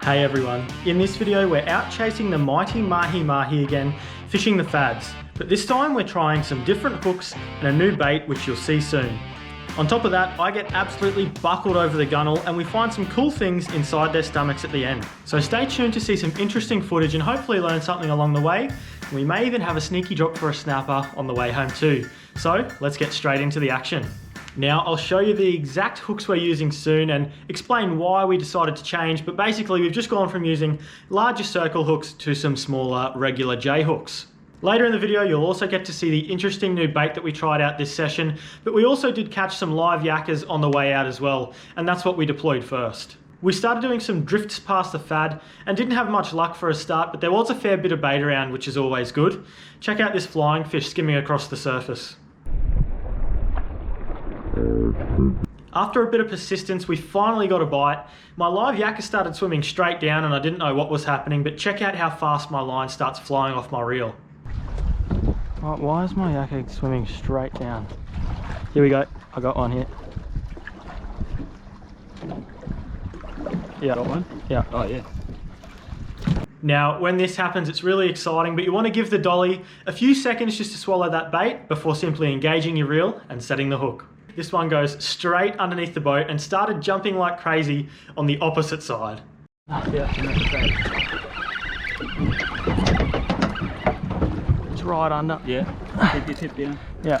Hey everyone, in this video we're out chasing the mighty Mahi Mahi again, fishing the fads. But this time we're trying some different hooks and a new bait which you'll see soon. On top of that, I get absolutely buckled over the gunnel and we find some cool things inside their stomachs at the end. So stay tuned to see some interesting footage and hopefully learn something along the way. We may even have a sneaky drop for a snapper on the way home too. So let's get straight into the action. Now I'll show you the exact hooks we're using soon and explain why we decided to change, but basically we've just gone from using larger circle hooks to some smaller regular J hooks. Later in the video you'll also get to see the interesting new bait that we tried out this session, but we also did catch some live yakkers on the way out as well, and that's what we deployed first. We started doing some drifts past the fad and didn't have much luck for a start, but there was a fair bit of bait around, which is always good. Check out this flying fish skimming across the surface. After a bit of persistence, we finally got a bite. My live yakker started swimming straight down and I didn't know what was happening, but check out how fast my line starts flying off my reel. Oh, why is my yakker swimming straight down? Here we go, I got one here. Yeah. Got one? Yeah. Oh yeah. Now, when this happens, it's really exciting, but you want to give the dolly a few seconds just to swallow that bait before simply engaging your reel and setting the hook. This one goes straight underneath the boat and started jumping like crazy on the opposite side. It's right under. Yeah. Keep your tip down. Yeah.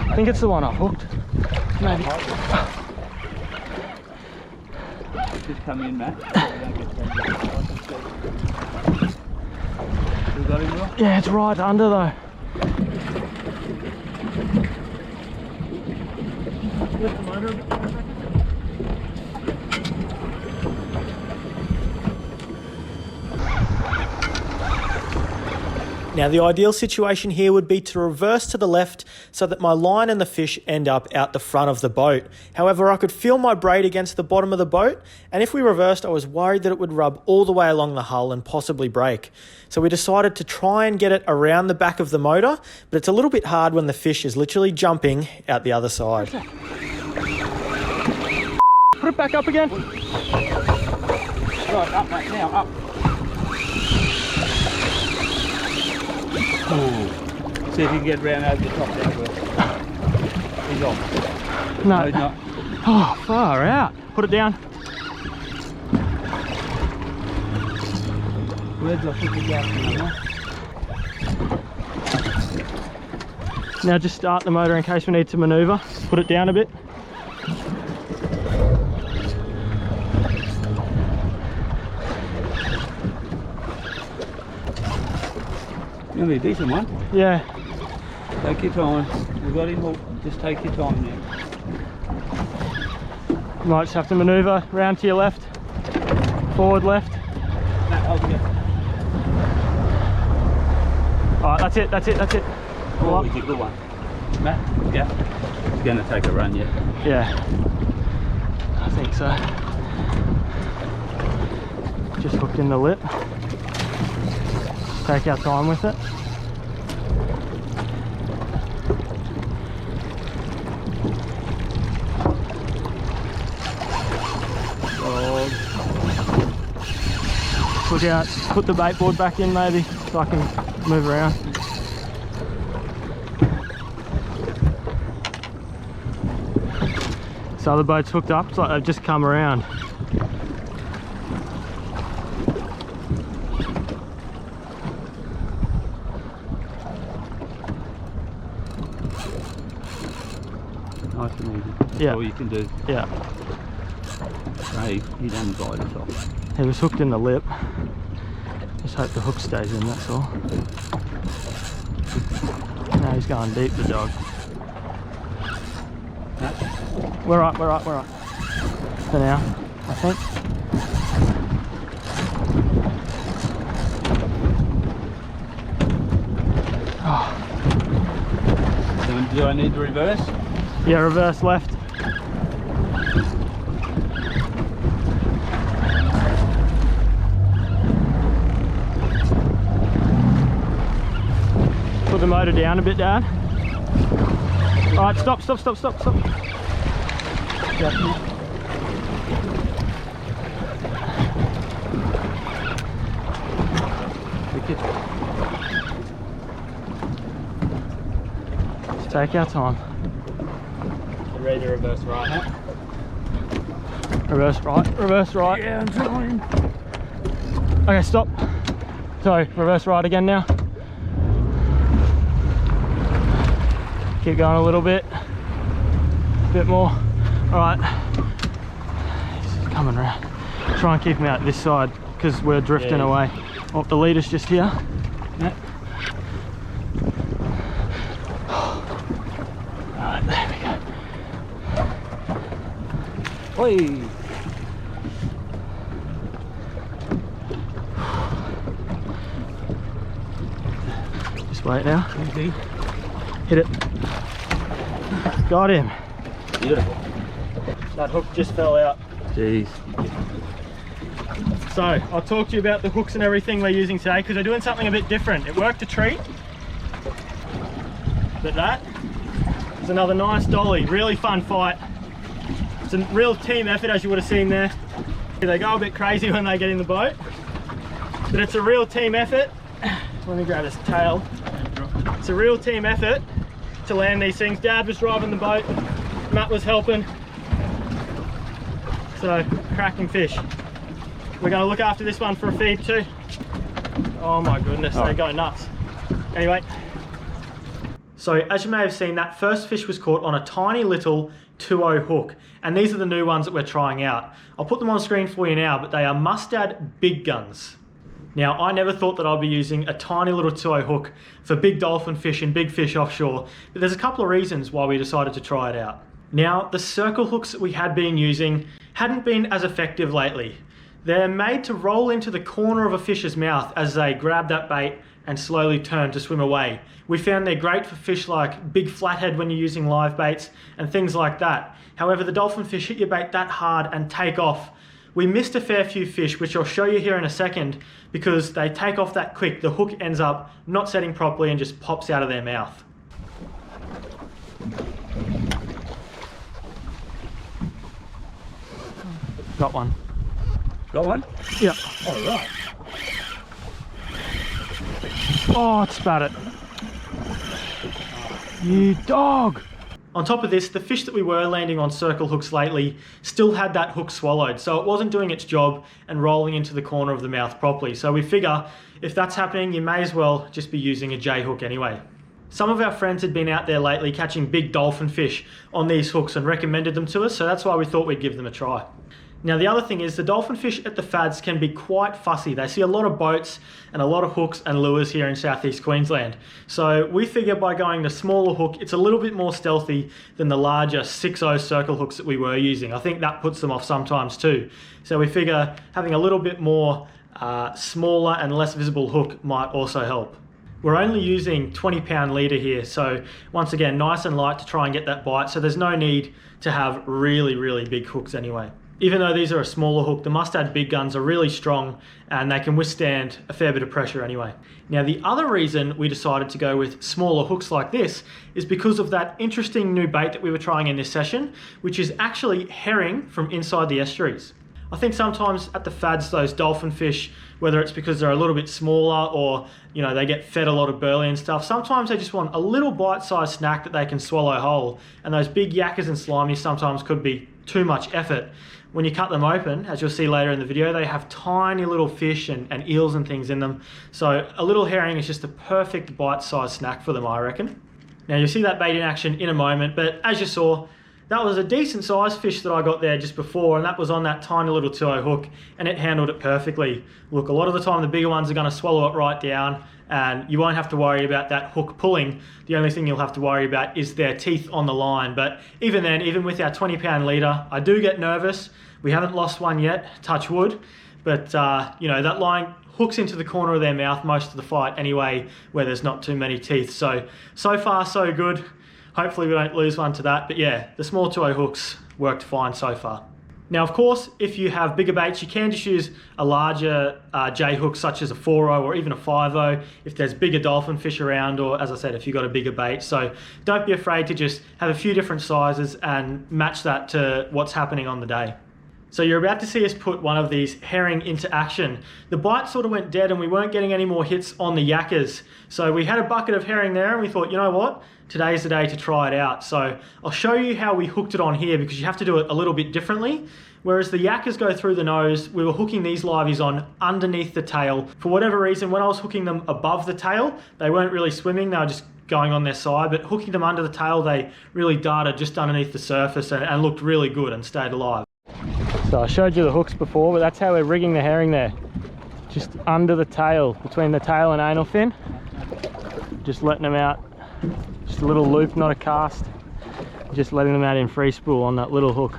I think it's the one I hooked. Maybe. Just come in, Matt. You got him, Will? Yeah, it's right under though. Now the ideal situation here would be to reverse to the left so that my line and the fish end up out the front of the boat. However, I could feel my braid against the bottom of the boat, and if we reversed I was worried that it would rub all the way along the hull and possibly break. So we decided to try and get it around the back of the motor, but it's a little bit hard when the fish is literally jumping out the other side. Put it back up again. Right, up mate, now, up. Ooh. See if you can get round over the top there, Will. He's off. No. No, he's not. Oh, far out. Put it down. Where's the hook now? Now just start the motor in case we need to manoeuvre. Put it down a bit. Gonna be a decent one. Yeah. Take your time. We've got him hooked. Just take your time now. Might just have to manoeuvre round to your left. Forward left. No, I'll get. Alright, that's it, that's it, that's it. Oh, he's a good one. Matt, yeah. He's gonna take a run, yeah. Yeah. I think so. Just hooked in the lip. Take our time with it. Put the bait board back in maybe so I can move around. So the boat's hooked up, it's like they've just come around. Nice and easy. That's Yeah. all you can do. Yeah. Hey, he doesn't bite us off. He was hooked in the lip. Just hope the hook stays in, that's all. Now he's going deep, the dog. Matt? We're right, we're right, we're right. For now, I think. Oh. Do I need to reverse? Yeah, reverse left. Put the motor down a bit, Dad. Alright, stop. Yeah. Just take our time. You're ready to reverse right, huh? Reverse right. Yeah, I'm trying. Okay, stop. Sorry, reverse right again now. Keep going a little bit. A bit more. Alright. He's coming around. Try and keep him out this side because we're drifting away. Oh, the leader's just here. Yeah. Alright, there we go. Oi! Just wait now. Easy. Hit it. Got him. Beautiful. That hook just fell out. Jeez. So I'll talk to you about the hooks and everything we're using today because we're doing something a bit different. It worked a treat, but that is another nice dolly. Really fun fight. It's a real team effort, as you would have seen there. They go a bit crazy when they get in the boat, but it's a real team effort. Let me grab his tail. It's a real team effort to land these things. Dad was driving the boat, Matt was helping. So, cracking fish. We're going to look after this one for a feed too. Oh my goodness, they go nuts. Anyway, so as you may have seen, that first fish was caught on a tiny little 2.0 hook, and these are the new ones that we're trying out. I'll put them on screen for you now, but they are mustad big guns. Now, I never thought that I'd be using a tiny little 2.0 hook for big dolphin fish and big fish offshore, but there's a couple of reasons why we decided to try it out. Now, the circle hooks that we had been using hadn't been as effective lately. They're made to roll into the corner of a fish's mouth as they grab that bait and slowly turn to swim away. We found they're great for fish like big flathead when you're using live baits and things like that. However, the dolphin fish hit your bait that hard and take off. We missed a fair few fish, which I'll show you here in a second, because they take off that quick. The hook ends up not setting properly and just pops out of their mouth. Got one. Got one? Yeah. All right. Oh, it spat it. You dog! On top of this, the fish that we were landing on circle hooks lately still had that hook swallowed, so it wasn't doing its job and rolling into the corner of the mouth properly. So we figure if that's happening, you may as well just be using a J hook anyway. Some of our friends had been out there lately catching big dolphin fish on these hooks and recommended them to us, so that's why we thought we'd give them a try. Now the other thing is the dolphin fish at the fads can be quite fussy. They see a lot of boats and a lot of hooks and lures here in South East Queensland. So we figure by going the smaller hook, it's a little bit more stealthy than the larger 6.0 circle hooks that we were using. I think that puts them off sometimes too. So we figure having a little bit more smaller and less visible hook might also help. We're only using 20-pound leader here, so once again, nice and light to try and get that bite, so there's no need to have really, really big hooks anyway. Even though these are a smaller hook, the mustad big guns are really strong and they can withstand a fair bit of pressure anyway. Now the other reason we decided to go with smaller hooks like this is because of that interesting new bait that we were trying in this session, which is actually herring from inside the estuaries. I think sometimes at the fads, those dolphin fish, whether it's because they're a little bit smaller or they get fed a lot of burley and stuff, sometimes they just want a little bite-sized snack that they can swallow whole, and those big yakkers and slimies sometimes could be too much effort. When you cut them open, as you'll see later in the video, they have tiny little fish and eels and things in them. So a little herring is just a perfect bite-sized snack for them, I reckon. Now you'll see that bait in action in a moment, but as you saw, that was a decent sized fish that I got there just before, and that was on that tiny little 2.0 hook, and it handled it perfectly. Look, a lot of the time the bigger ones are going to swallow it right down, and you won't have to worry about that hook pulling. The only thing you'll have to worry about is their teeth on the line. But even then, even with our 20-pound leader, I do get nervous. We haven't lost one yet, touch wood, but that line hooks into the corner of their mouth most of the fight anyway, where there's not too many teeth. So far so good. Hopefully we don't lose one to that, but yeah, the small 2.0 hooks worked fine so far. Now, of course, if you have bigger baits, you can just use a larger J hook, such as a 4.0 or even a 5.0 if there's bigger dolphin fish around, or as I said, if you've got a bigger bait. So don't be afraid to just have a few different sizes and match that to what's happening on the day. So you're about to see us put one of these herring into action. The bite sort of went dead and we weren't getting any more hits on the yakkers. So we had a bucket of herring there and we thought, you know what? Today's the day to try it out. So I'll show you how we hooked it on here, because you have to do it a little bit differently. Whereas the yakkers go through the nose, we were hooking these liveys on underneath the tail. For whatever reason, when I was hooking them above the tail, they weren't really swimming, they were just going on their side, but hooking them under the tail, they really darted just underneath the surface and looked really good and stayed alive. So I showed you the hooks before, but that's how we're rigging the herring there. Just under the tail, between the tail and anal fin. Just letting them out. Just a little loop, not a cast. Just letting them out in free spool on that little hook.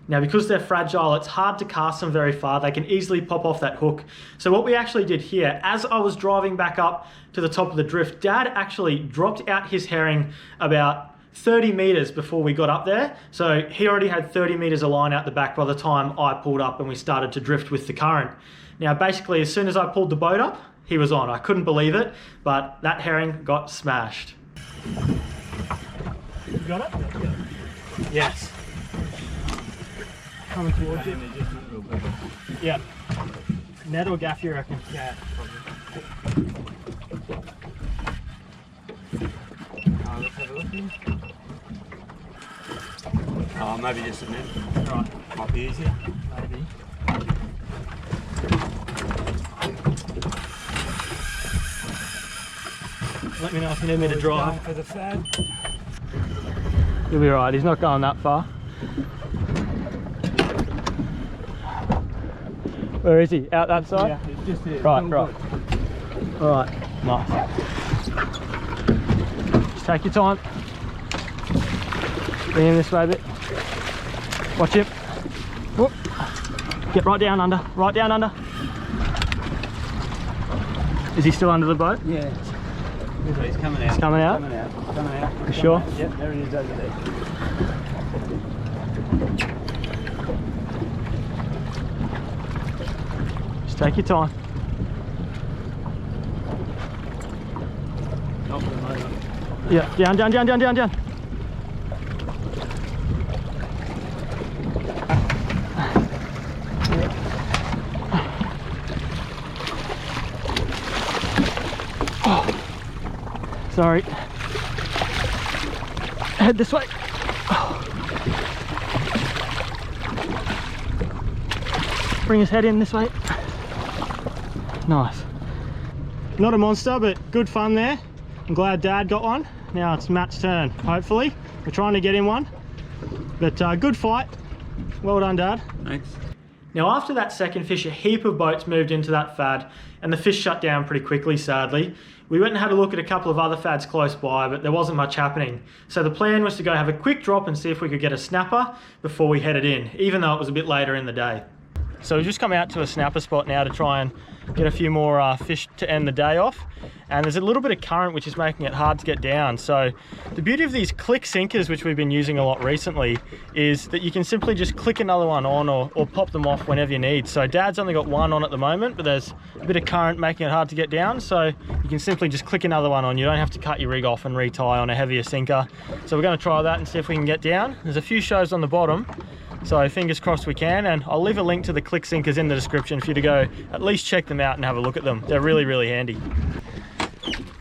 Now, because they're fragile, it's hard to cast them very far. They can easily pop off that hook. So what we actually did here, as I was driving back up to the top of the drift, Dad actually dropped out his herring about 30 meters before we got up there. So he already had 30 meters of line out the back by the time I pulled up and we started to drift with the current. Now, basically, as soon as I pulled the boat up, he was on. I couldn't believe it, but that herring got smashed. You got it? Yes. Coming towards you. Yeah. Net or gaff, you reckon? Yeah, probably. Let's have a look here. Oh, maybe just a net. Right. Might be easier. Maybe. Let me know if you need me to drive. For the fad. You'll be right, he's not going that far. Where is he? Out that side? Yeah, it's just here. Right, right. Alright, nice. Just take your time. Bring him this way a bit. Watch him. Whoop. Get right down under, right down under. Is he still under the boat? Yeah. He's coming out. He's coming out? Coming out. Coming out. You sure? Yep, there he is over there. Just take your time. Yeah, down, down, down, down, down, down. Oh, sorry. Head this way. Oh. Bring his head in this way. Nice. Not a monster, but good fun there. I'm glad Dad got one. Now it's Matt's turn, hopefully. We're trying to get him one. But good fight. Well done, Dad. Thanks. Now, after that second fish, a heap of boats moved into that fad and the fish shut down pretty quickly, sadly. We went and had a look at a couple of other fads close by, but there wasn't much happening. So the plan was to go have a quick drop and see if we could get a snapper before we headed in, even though it was a bit later in the day. So we've just come out to a snapper spot now to try and get a few more fish to end the day off. And there's a little bit of current which is making it hard to get down. So the beauty of these click sinkers, which we've been using a lot recently, is that you can simply just click another one on or pop them off whenever you need. So Dad's only got one on at the moment, but there's a bit of current making it hard to get down. So you can simply just click another one on. You don't have to cut your rig off and retie on a heavier sinker. So we're going to try that and see if we can get down. There's a few shows on the bottom, so fingers crossed we can, and I'll leave a link to the click sinkers in the description for you to go at least check them out and have a look at them. They're really, really handy.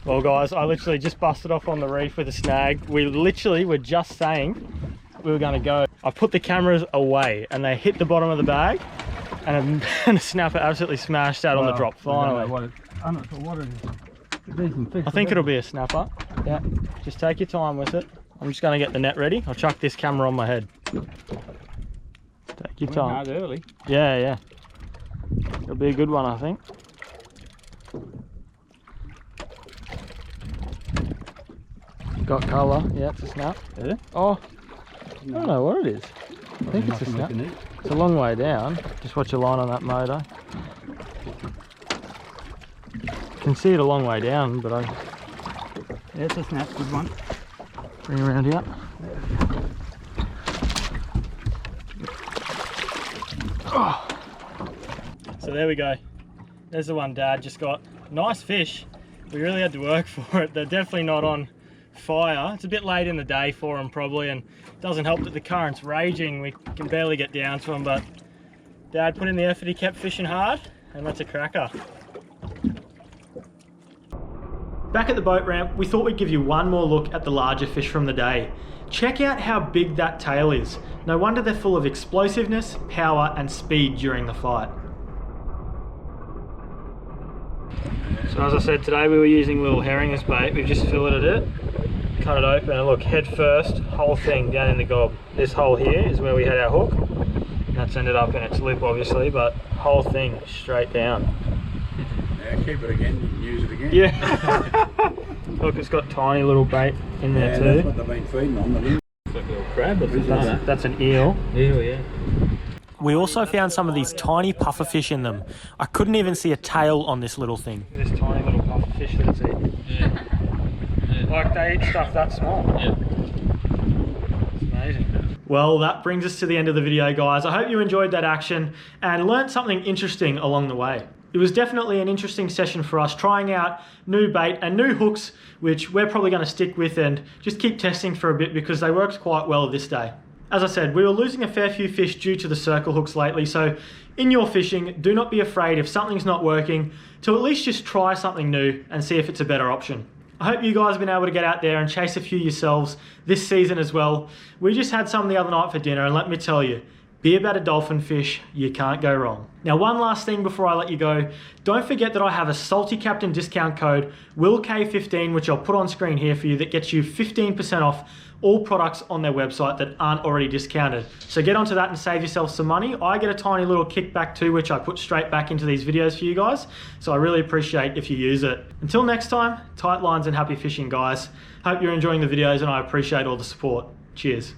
Well guys, I literally just busted off on the reef with a snag. We literally were just saying we were going to go. I put the cameras away and they hit the bottom of the bag, and a snapper absolutely smashed out on the drop finally. I'm not sure what it is. It's a decent fish. I think it'll be a snapper. Yeah, just take your time with it. I'm just going to get the net ready. I'll chuck this camera on my head. Take your time. Early. Yeah, yeah. It'll be a good one, I think. Got colour. Yeah, it's a snap. Yeah? Oh, I don't know what it is. I think it's a snap. It's a long way down. Just watch your line on that motor. You can see it a long way down, but I... Yeah, it's a snap. Good one. Bring it around here. So there we go. There's the one Dad just got. Nice fish. We really had to work for it. They're definitely not on fire. It's a bit late in the day for them probably, and it doesn't help that the current's raging. We can barely get down to them, but Dad put in the effort. He kept fishing hard, and that's a cracker. Back at the boat ramp, we thought we'd give you one more look at the larger fish from the day. Check out how big that tail is. No wonder they're full of explosiveness, power and speed during the fight. So as I said, today we were using little herring as bait. We've just filleted it, cut it open, and look, head first, whole thing down in the gob. This hole here is where we had our hook. And that's ended up in its lip obviously, but whole thing straight down. Yeah, keep it again, you can use it again. Yeah. Look, it's got tiny little bait in there too. That's what they've been feeding on. It's like a little crab. That's an eel. Eel, yeah. We also found some of these tiny pufferfish in them. I couldn't even see a tail on this little thing. This tiny little pufferfish that it's eating. Yeah. Like they eat stuff that small. Yeah. It's amazing. Well, that brings us to the end of the video, guys. I hope you enjoyed that action and learnt something interesting along the way. It was definitely an interesting session for us, trying out new bait and new hooks, which we're probably going to stick with and just keep testing for a bit because they worked quite well this day. As I said, we were losing a fair few fish due to the circle hooks lately, so in your fishing, do not be afraid if something's not working to at least just try something new and see if it's a better option. I hope you guys have been able to get out there and chase a few yourselves this season as well. We just had some the other night for dinner, and let me tell you, be about a dolphin fish, you can't go wrong. Now, one last thing before I let you go, don't forget that I have a Salty Captain discount code, WILLK15, which I'll put on screen here for you, that gets you 15% off all products on their website that aren't already discounted. So get onto that and save yourself some money. I get a tiny little kickback too, which I put straight back into these videos for you guys. So I really appreciate if you use it. Until next time, tight lines and happy fishing, guys. Hope you're enjoying the videos and I appreciate all the support. Cheers.